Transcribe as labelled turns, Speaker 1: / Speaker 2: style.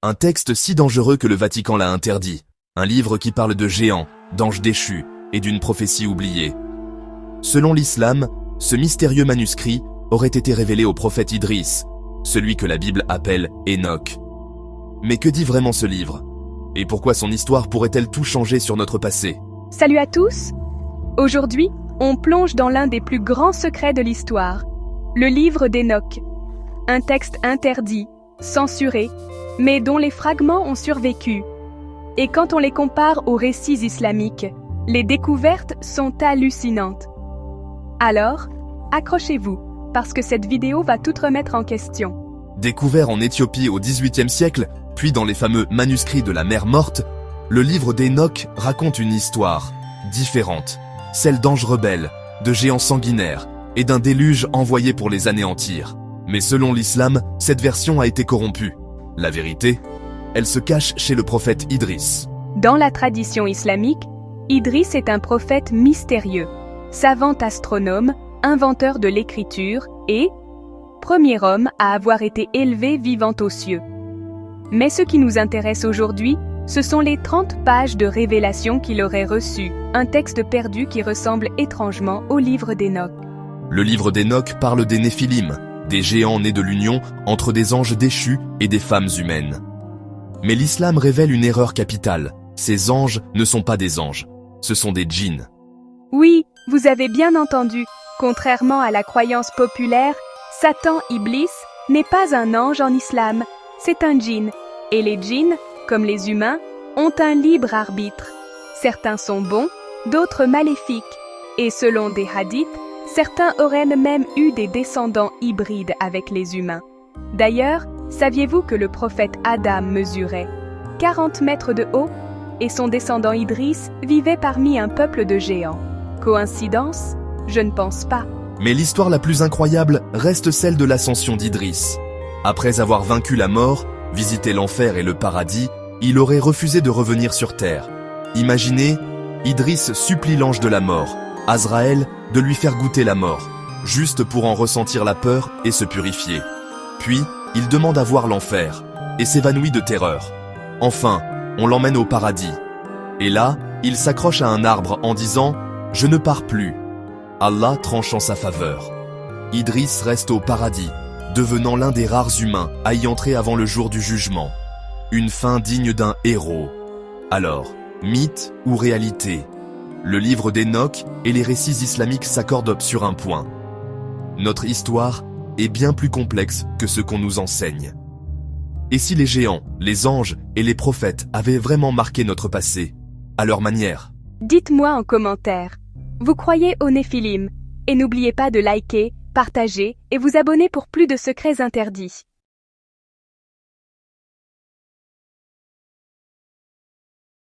Speaker 1: Un texte si dangereux que le Vatican l'a interdit. Un livre qui parle de géants, d'anges déchus et d'une prophétie oubliée. Selon l'islam, ce mystérieux manuscrit aurait été révélé au prophète Idriss, celui que la Bible appelle Enoch. Mais que dit vraiment ce livre? Et pourquoi son histoire pourrait-elle tout changer sur notre passé?
Speaker 2: Salut à tous! Aujourd'hui, on plonge dans l'un des plus grands secrets de l'histoire, le livre d'Enoch. Un texte interdit, censuré, mais dont les fragments ont survécu. Et quand on les compare aux récits islamiques, les découvertes sont hallucinantes. Alors, accrochez-vous, parce que cette vidéo va tout remettre en question.
Speaker 1: Découvert en Éthiopie au XVIIIe siècle, puis dans les fameux manuscrits de la Mer Morte, le livre d'Enoch raconte une histoire différente, celle d'anges rebelles, de géants sanguinaires et d'un déluge envoyé pour les anéantir. Mais selon l'islam, cette version a été corrompue. La vérité, elle se cache chez le prophète Idriss.
Speaker 2: Dans la tradition islamique, Idriss est un prophète mystérieux, savant astronome, inventeur de l'écriture et premier homme à avoir été élevé vivant aux cieux. Mais ce qui nous intéresse aujourd'hui, ce sont les 30 pages de révélation qu'il aurait reçues, un texte perdu qui ressemble étrangement au livre d'Enoch.
Speaker 1: Le livre d'Enoch parle des Néphilim, des géants nés de l'union entre des anges déchus et des femmes humaines. Mais l'islam révèle une erreur capitale. Ces anges ne sont pas des anges, ce sont des djinns.
Speaker 2: Oui, vous avez bien entendu. Contrairement à la croyance populaire, Satan Iblis n'est pas un ange en islam, c'est un djinn. Et les djinns, comme les humains, ont un libre arbitre. Certains sont bons, d'autres maléfiques. Et selon des hadiths, certains auraient même eu des descendants hybrides avec les humains. D'ailleurs, saviez-vous que le prophète Adam mesurait 40 mètres de haut et son descendant Idriss vivait parmi un peuple de géants? Coïncidence? Je ne pense pas.
Speaker 1: Mais l'histoire la plus incroyable reste celle de l'ascension d'Idriss. Après avoir vaincu la mort, visité l'enfer et le paradis, il aurait refusé de revenir sur terre. Imaginez, Idriss supplie l'ange de la mort, Azraël, de lui faire goûter la mort, juste pour en ressentir la peur et se purifier. Puis, il demande à voir l'enfer, et s'évanouit de terreur. Enfin, on l'emmène au paradis. Et là, il s'accroche à un arbre en disant « Je ne pars plus ». Allah tranche en sa faveur. Idriss reste au paradis, devenant l'un des rares humains à y entrer avant le jour du jugement. Une fin digne d'un héros. Alors, mythe ou réalité? Le livre d'Enoch et les récits islamiques s'accordent sur un point. Notre histoire est bien plus complexe que ce qu'on nous enseigne. Et si les géants, les anges et les prophètes avaient vraiment marqué notre passé, à leur manière?
Speaker 2: Dites-moi en commentaire. Vous croyez aux Néphilim? Et n'oubliez pas de liker, partager et vous abonner pour plus de secrets interdits.